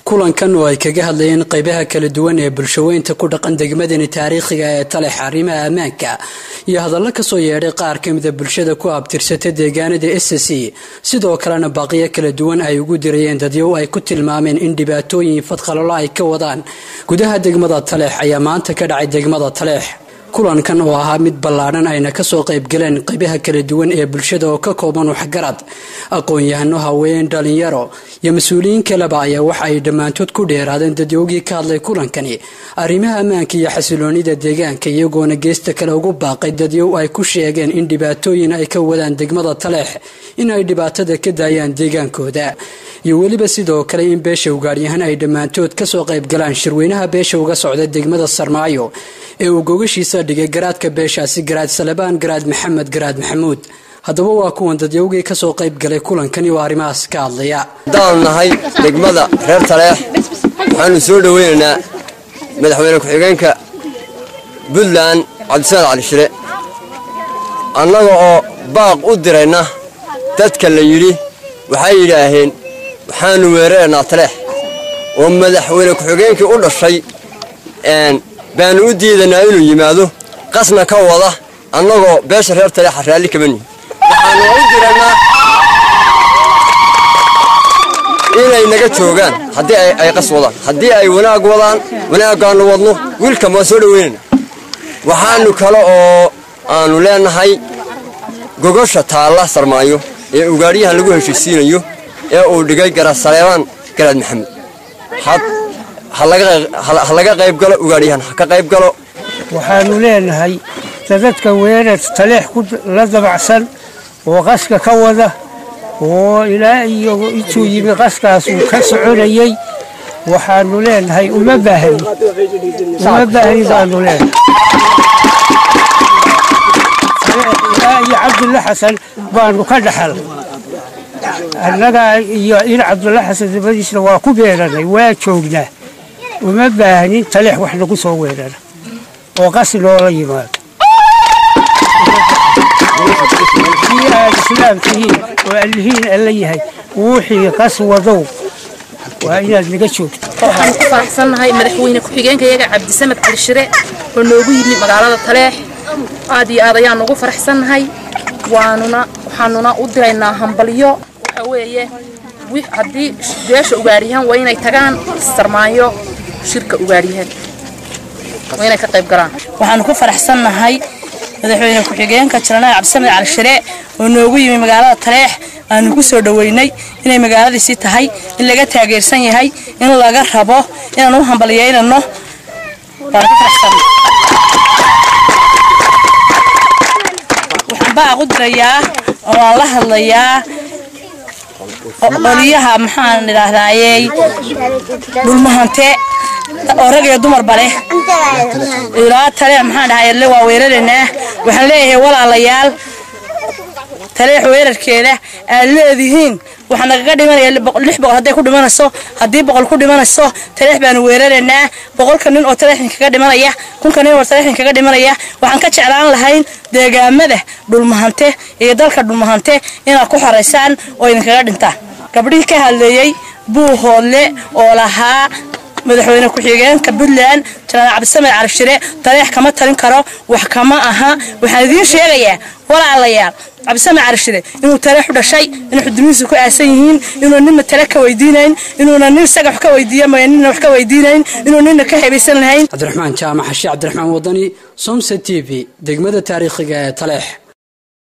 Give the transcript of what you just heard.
kulankan oo ay kaga hadlayeen qaybaha kala duwan ee bulshaweynta ku dhaqan degmadani taariikhiga ee Taleex arrimaha ammaanka iyo hadallo ka soo yeedhay qaar ka mid ah bulshada ku abtirsatay deegaanada SSC sidoo kalena baaqiyo kala duwan ay ugu dirayeen dadyow ay ku tilmaameen in dhibaatooyin fadqalalo ay ka wadaan gudaha degmada Taleex ayaa maanta ka dhacay degmada Taleex kulankan oo ahaa mid ballaaran ayna ka soo qayb galeen qaybaha kala duwan ee bulshada oo ka kooban waxgarad aqoon-yahano haween dhalinyaro iyo mas'uuliyiin kale ayaa waxa ay dhamaantood ku dheeraadeen dadyowgii ka hadlay kulankani arrimaha ammaanka iyo xasiloonida deegaanka iyagoona geesta kale ugu baaqay dadyow ay ku sheegeen in dhibaatooyin ay ka wadaan degmada Taleex in ay dhibaatada ka daayaan deegaankooda iyo waliba sidoo kale in beesha ugaaryahan ay dhamaantood ka soo qayb galaan shirweynaha beesha uga socda degmada Sarmaayo ee uu gogashiisa dhigay garaadka beeshaasi garaad Salabaan garaad Maxamed garaad Maxamuud haddaba waa kuwan dadyowgii ka soo qayb galay kulankani oo arrimahaas ka hadlaya daan nahay degmada reer Taleex waxaanu soo dhaweynaynaa madaxweyne ku-xigeenka Puntland Cabdisaad Cali Shire annaga oo baaq u dirayna dadka la yiri waxay yiraahdeen waxaanu weerarnaa Taleex oo madaxweyne ku-xigeenkii u dhashay baan u diidanaa inuu yimaado qasna ka wada annagoo beesha reer Taleex raali ka bani waxaanu u diranaa inay naga joogaan haddii ay qas wadaan haddii ay wanaag wadaan wanaagaan wadno wiilka ma soo dhaweynaa waxaanu kale oo aanu leenahay gogosha taala Sarmaayo ee ugaariyahan lagu heshiisiinayo ee uu dhigay garaad Salabaan garaad Maxamed halaga qayb galo ugaariyahan ka qayb galo waxaanu leenahay dadka weerar Taleex ku la dabacsan oo qaska ka wada oo ilaa iyo intuu yimi qaskaas uu ka soconayay waxaanu leenahay uma baahni baanu leenahay يا عبد الله حسن بانو كدحل annaga iyo in Cabdulla Xasan dibadiisna waa ku beeranay waa joognaa uma baahnin Taleex wax lagu soo weeraro oo qas loola yimaado يا الإسلام فيه والهين اللي هي وحي قص وضو وإلى النجشوك. waxaan ku faraxsanahay madaxweyne ku-xigeenka yaga Cabdisamed Cali Shire oo noogu yimid magaalada Taleex aad iyo aad ayaan ugu faraxsanahay waxaanuna u diraynaa hambalyo waxa weeye haddii beesha ugaariyahan waa inay tagaan Sarmaayo shirka ugaariyahan waa inay ka qayb galaan waxaan ku faraxsanahay madaxweyne ku-xigeenka Jalana Cabdisamed Cali Shire oo noogu yimid magaalada Taleex aanu ku soo dhaweynay inay magaaladiisi tahay in laga taageersan yahay in laga rabo inaan u hambalyeeyno waxaan baa qudirayaa oo la hadlayaa qoliyaha maxaan ilaahdayay dhulmahante oo rag iyo dumar bale ilaa Taleex maxaan dhahay waa weerareenaa waxaan leeyahay walaalayaal Taleex weerarkeeda aad leedihiin waxaan naga dhimanaya 600 haday ku dhimanayso hadii 100 ku dhimanayso Taleex baan weerareenaa 100 nin oo Taleex kaga dhimanaya 100 nin oo Taleex kaga dhimanaya waxaan ka jeclaan lahayn deegaamada dhulmahante iyo dalka dhulmahante inaad ku xareysaan oo idin kaga dhintaan gabadhii ka hadlayay buuhoodle oo lahaa madaxweyne ku-xigeenka Puntland Jalana Cabdisamed Cali Shire Taleex kama talin karo wax kama aha waxaan idin sheegayaa walaalayaal Cabdisamed Cali Shire inuu Taleex u dhashay inuu xuduudiisa ku aasan yihiin inuu nin Taleex ka weydiinayn inuu nin isaga wax ka weydiiyo ma nin wax ka weydiinayn inuu nin ka heebaysan lahayn Cabdiraxmaan Jaamac Xashi Cabdiraxmaan Wadani Somsa TV degmada taariikhiga ee Taleex